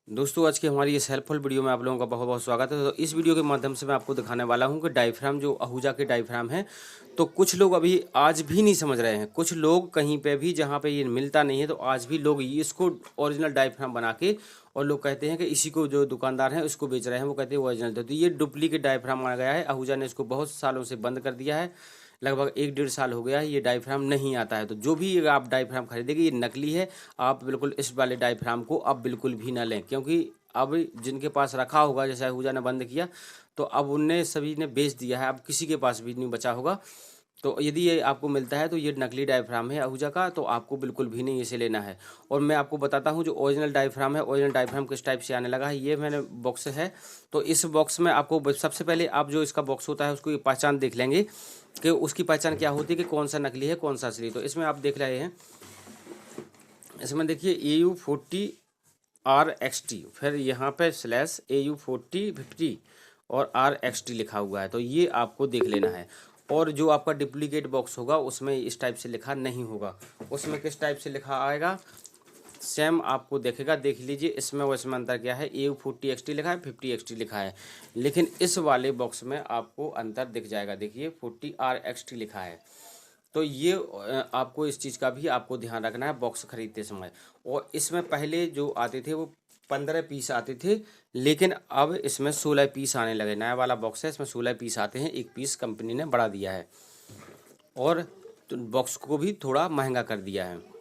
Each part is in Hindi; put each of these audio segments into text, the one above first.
दोस्तों आज की हमारी इस हेल्पफुल वीडियो में आप लोगों का बहुत बहुत स्वागत है। तो इस वीडियो के माध्यम से मैं आपको दिखाने वाला हूं कि डायफ्राम जो आहूजा के डायफ्राम हैं, तो कुछ लोग अभी आज भी नहीं समझ रहे हैं। कुछ लोग कहीं पे भी जहां पे ये मिलता नहीं है तो आज भी लोग इसको ओरिजिनल डायफ्राम बना के और लोग कहते हैं कि इसी को जो दुकानदार हैं उसको बेच रहे हैं, वो कहते हैं ओरिजिनल। तो ये डुप्लीकेट डायफ्राम आ गया है। आहूजा ने इसको बहुत सालों से बंद कर दिया है, लगभग 1-1.5 साल हो गया है। ये डायफ्राम नहीं आता है। तो जो भी आप डायफ्राम खरीदेंगे ये नकली है। आप बिल्कुल इस वाले डायफ्राम को अब बिल्कुल भी ना लें, क्योंकि अब जिनके पास रखा होगा, जैसे आहूजा ने बंद किया तो अब उनने सभी ने बेच दिया है, अब किसी के पास भी नहीं बचा होगा। तो यदि ये आपको मिलता है तो ये नकली डायफ्राम है आहूजा का, तो आपको बिल्कुल भी नहीं इसे लेना है। और मैं आपको बताता हूँ जो ओरिजिनल डायफ्राम है, ओरिजिनल डायफ्राम किस टाइप से आने लगा है। ये मैंने बॉक्स है, तो इस बॉक्स में आपको सबसे पहले आप जो इसका बॉक्स होता है उसको ये पहचान देख लेंगे कि उसकी पहचान क्या होती है कि कौन सा नकली है कौन सा असली। तो इसमें आप देख रहे हैं, इसमें देखिए AU40RXT, फिर यहाँ पे स्लैश AU4050 और RXT लिखा हुआ है। तो ये आपको देख लेना है। और जो आपका डुप्लीकेट बॉक्स होगा उसमें इस टाइप से लिखा नहीं होगा, उसमें किस टाइप से लिखा आएगा सेम आपको देखेगा। देख लीजिए इसमें और इसमें अंतर क्या है। AU40XT लिखा है, 50XT लिखा है, लेकिन इस वाले बॉक्स में आपको अंतर दिख जाएगा। देखिए 40RXT लिखा है। तो ये आपको इस चीज़ का भी आपको ध्यान रखना है बॉक्स खरीदते समय। और इसमें पहले जो आते थे वो 15 पीस आते थे, लेकिन अब इसमें 16 पीस आने लगे। नया वाला बॉक्स है, इसमें 16 पीस आते हैं। एक पीस कंपनी ने बढ़ा दिया है और तो बॉक्स को भी थोड़ा महंगा कर दिया है।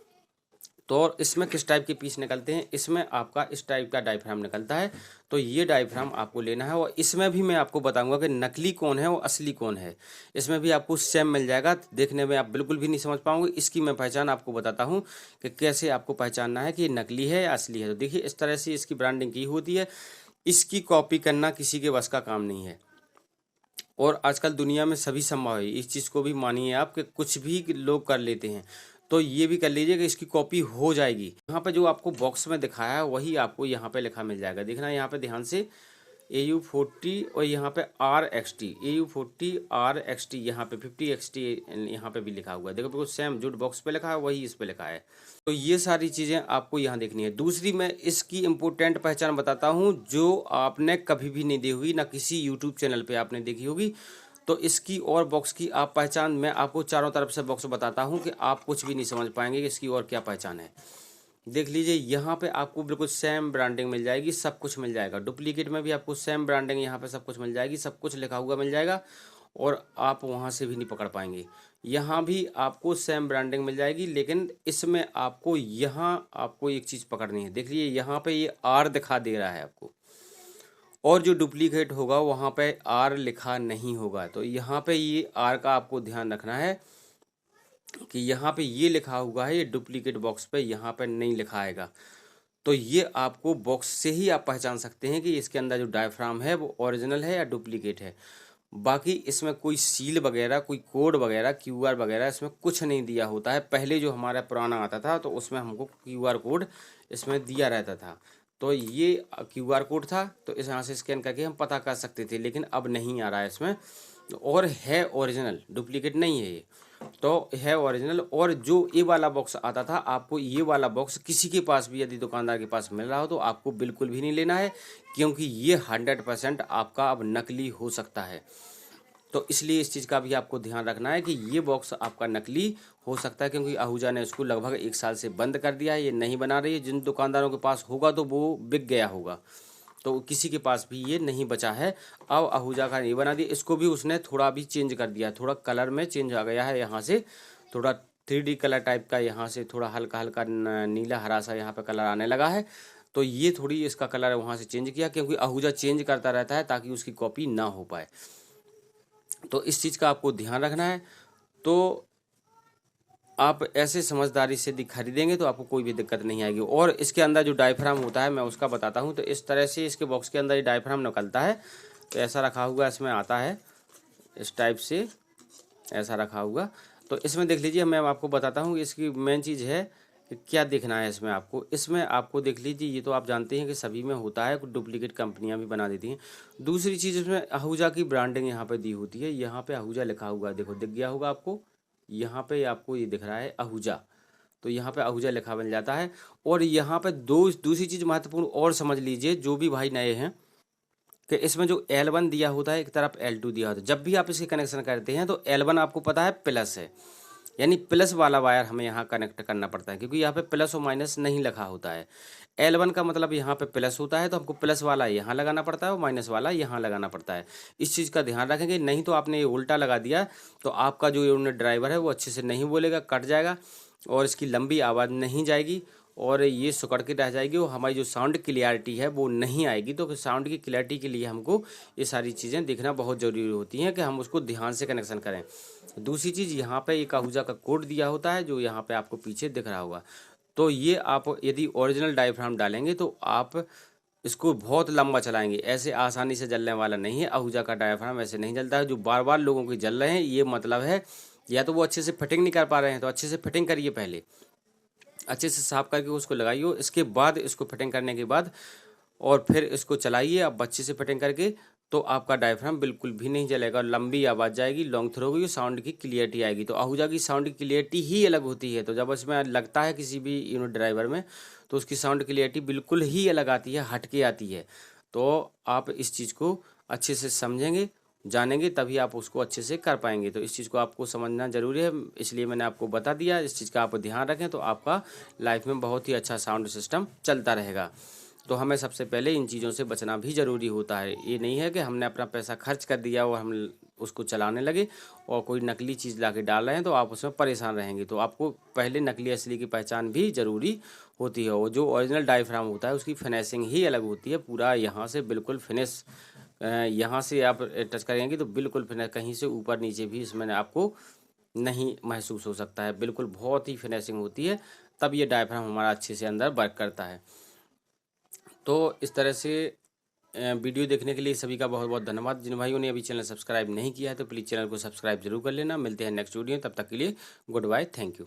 तो और इसमें किस टाइप के पीस निकलते हैं, इसमें आपका इस टाइप का डायफ्राम निकलता है। तो ये डायफ्राम आपको लेना है। और इसमें भी मैं आपको बताऊंगा कि नकली कौन है और असली कौन है। इसमें भी आपको सेम मिल जाएगा, देखने में आप बिल्कुल भी नहीं समझ पाओगे। इसकी मैं पहचान आपको बताता हूँ कि कैसे आपको पहचानना है कि ये नकली है या असली है। तो देखिए इस तरह से इसकी ब्रांडिंग की होती है। इसकी कॉपी करना किसी के बस का काम नहीं है, और आजकल दुनिया में सभी संभव है। इस चीज़ को भी मानिए आप कि कुछ भी लोग कर लेते हैं, तो ये भी कर लीजिए कि इसकी कॉपी हो जाएगी। यहाँ पे जो आपको बॉक्स में दिखाया है वही आपको यहाँ पे लिखा मिल जाएगा। देखना यहाँ पे ध्यान से AU40 और यहाँ पे RXT, AU40RXT, यहाँ पे 50XT यहाँ पे भी लिखा हुआ है। देखो बिल्कुल सेम जो बॉक्स पे लिखा है वही इस पे लिखा है। तो ये सारी चीज़ें आपको यहाँ देखनी है। दूसरी मैं इसकी इम्पोर्टेंट पहचान बताता हूँ जो आपने कभी भी नहीं देखी होगी, ना किसी यूट्यूब चैनल पे आपने देखी होगी। तो इसकी और बॉक्स की आप पहचान मैं आपको चारों तरफ से बॉक्स बताता हूँ कि आप कुछ भी नहीं समझ पाएंगे कि इसकी और क्या पहचान है। देख लीजिए यहाँ पे आपको बिल्कुल सेम ब्रांडिंग मिल जाएगी, सब कुछ मिल जाएगा। डुप्लीकेट में भी आपको सेम ब्रांडिंग यहाँ पे सब कुछ मिल जाएगी, सब कुछ लिखा हुआ मिल जाएगा, और आप वहाँ से भी नहीं पकड़ पाएंगे। यहाँ भी आपको सेम ब्रांडिंग मिल जाएगी, लेकिन इसमें आपको यहाँ आपको एक चीज़ पकड़नी है। देख लीजिए यहाँ पे ये R दिखा दे रहा है आपको, और जो डुप्लीकेट होगा वहाँ पे R लिखा नहीं होगा। तो यहाँ पे ये R का आपको ध्यान रखना है कि यहाँ पे ये लिखा हुआ है, ये डुप्लीकेट बॉक्स पे यहाँ पे नहीं लिखा आएगा। तो ये आपको बॉक्स से ही आप पहचान सकते हैं कि इसके अंदर जो डायफ्राम है वो ओरिजिनल है या डुप्लीकेट है। बाकी इसमें कोई सील वगैरह, कोई कोड वगैरह, QR वगैरह इसमें कुछ नहीं दिया होता है। पहले जो हमारा पुराना आता था तो उसमें हमको QR कोड इसमें दिया रहता था। तो ये QR कोड था, तो इस यहाँ से स्कैन करके हम पता कर सकते थे, लेकिन अब नहीं आ रहा है इसमें। और है ओरिजिनल, डुप्लीकेट नहीं है ये, तो है ओरिजिनल। और जो ये वाला बॉक्स आता था, आपको ये वाला बॉक्स किसी के पास भी यदि दुकानदार के पास मिल रहा हो तो आपको बिल्कुल भी नहीं लेना है, क्योंकि ये 100% आपका अब नकली हो सकता है। तो इसलिए इस चीज़ का भी आपको ध्यान रखना है कि ये बॉक्स आपका नकली हो सकता है, क्योंकि आहूजा ने इसको लगभग 1 साल से बंद कर दिया है। ये नहीं बना रही है। जिन दुकानदारों के पास होगा तो वो बिक गया होगा, तो किसी के पास भी ये नहीं बचा है। अब आहूजा का नहीं बना दिया, इसको भी उसने थोड़ा भी चेंज कर दिया, थोड़ा कलर में चेंज आ गया है। यहाँ से थोड़ा 3D कलर टाइप का, यहाँ से थोड़ा हल्का हल्का नीला हरा सा यहाँ पे कलर आने लगा है। तो ये थोड़ी इसका कलर वहाँ से चेंज किया, क्योंकि आहूजा चेंज करता रहता है ताकि उसकी कॉपी ना हो पाए। तो इस चीज़ का आपको ध्यान रखना है। तो आप ऐसे समझदारी से खरीदेंगे तो आपको कोई भी दिक्कत नहीं आएगी। और इसके अंदर जो डायफ्राम होता है मैं उसका बताता हूँ। तो इस तरह से इसके बॉक्स के अंदर ये डायफ्राम निकलता है। तो ऐसा रखा हुआ इसमें आता है, इस टाइप से ऐसा रखा हुआ। तो इसमें देख लीजिए, मैं आपको बताता हूँ इसकी मेन चीज़ है कि क्या देखना है इसमें आपको। इसमें आपको देख लीजिए, ये तो आप जानते हैं कि सभी में होता है, कुछ डुप्लीकेट कंपनियां भी बना देती हैं। दूसरी चीज़, इसमें आहूजा की ब्रांडिंग यहाँ पे दी होती है। यहाँ पे आहूजा लिखा हुआ है, देखो दिख गया होगा आपको। यहाँ पे आपको ये दिख रहा है आहूजा। तो यहाँ पे आहूजा लिखा मिल जाता है। और यहाँ पे दूसरी चीज़ महत्वपूर्ण और समझ लीजिए, जो भी भाई नए हैं, कि इसमें जो L1 दिया होता है, एक तरफ L2 दिया होता है। जब भी आप इसके कनेक्शन करते हैं तो L1 आपको पता है प्लस है, यानी प्लस वाला वायर हमें यहाँ कनेक्ट करना पड़ता है, क्योंकि यहाँ पे प्लस और माइनस नहीं लिखा होता है। L1 का मतलब यहाँ पे प्लस होता है, तो हमको प्लस वाला यहाँ लगाना पड़ता है और माइनस वाला यहाँ लगाना पड़ता है। इस चीज़ का ध्यान रखेंगे, नहीं तो आपने ये उल्टा लगा दिया तो आपका जो यूनिट ड्राइवर है वो अच्छे से नहीं बोलेगा, कट जाएगा और इसकी लंबी आवाज़ नहीं जाएगी और ये सुकड़ के रह जाएगी और हमारी जो साउंड क्लियरिटी है वो नहीं आएगी। तो साउंड की क्लियरिटी के लिए हमको ये सारी चीज़ें देखना बहुत ज़रूरी होती हैं कि हम उसको ध्यान से कनेक्शन करें। दूसरी चीज़, यहाँ पे एक आहूजा का कोड दिया होता है जो यहाँ पे आपको पीछे दिख रहा होगा। तो ये आप यदि ओरिजिनल डायफ्राम डालेंगे तो आप इसको बहुत लंबा चलाएंगे, ऐसे आसानी से जलने वाला नहीं है। आहूजा का डायफ्राम ऐसे नहीं जलता है। जो बार बार लोगों के जल रहे हैं, ये मतलब है या तो वो अच्छे से फिटिंग नहीं कर पा रहे हैं, तो अच्छे से फिटिंग करिए, पहले अच्छे से साफ करके उसको लगाइए, इसके बाद इसको फिटिंग करने के बाद और फिर इसको चलाइए आप अच्छे से फिटिंग करके, तो आपका डायफ्राम बिल्कुल भी नहीं जलेगा, लंबी आवाज़ जाएगी, लॉन्ग थ्रो होगी, साउंड की क्लियरिटी आएगी। तो आहूजा की साउंड की क्लियरिटी ही अलग होती है। तो जब इसमें लगता है किसी भी यूनिट ड्राइवर में, तो उसकी साउंड क्लियरिटी बिल्कुल ही अलग आती है, हट के आती है। तो आप इस चीज़ को अच्छे से समझेंगे, जानेंगे, तभी आप उसको अच्छे से कर पाएंगे। तो इस चीज़ को आपको समझना ज़रूरी है, इसलिए मैंने आपको बता दिया। इस चीज़ का आप ध्यान रखें तो आपका लाइफ में बहुत ही अच्छा साउंड सिस्टम चलता रहेगा। तो हमें सबसे पहले इन चीज़ों से बचना भी ज़रूरी होता है। ये नहीं है कि हमने अपना पैसा खर्च कर दिया और हम उसको चलाने लगे और कोई नकली चीज़ ला के डाल रहे हैं तो आप उसमें परेशान रहेंगे। तो आपको पहले नकली असली की पहचान भी ज़रूरी होती है। और जो ओरिजिनल डायफ्राम होता है उसकी फिनिशिंग ही अलग होती है, पूरा यहाँ से बिल्कुल फिनिश, यहाँ से आप टच करेंगे तो बिल्कुल फिनिश, कहीं से ऊपर नीचे भी इसमें आपको नहीं महसूस हो सकता है, बिल्कुल बहुत ही फिनिशिंग होती है, तब ये डायफ्राम हमारा अच्छे से अंदर वर्क करता है। तो इस तरह से वीडियो देखने के लिए सभी का बहुत बहुत धन्यवाद। जिन भाइयों ने अभी चैनल सब्सक्राइब नहीं किया है तो प्लीज़ चैनल को सब्सक्राइब जरूर कर लेना। मिलते हैं नेक्स्ट वीडियो, तब तक के लिए गुड बाय, थैंक यू।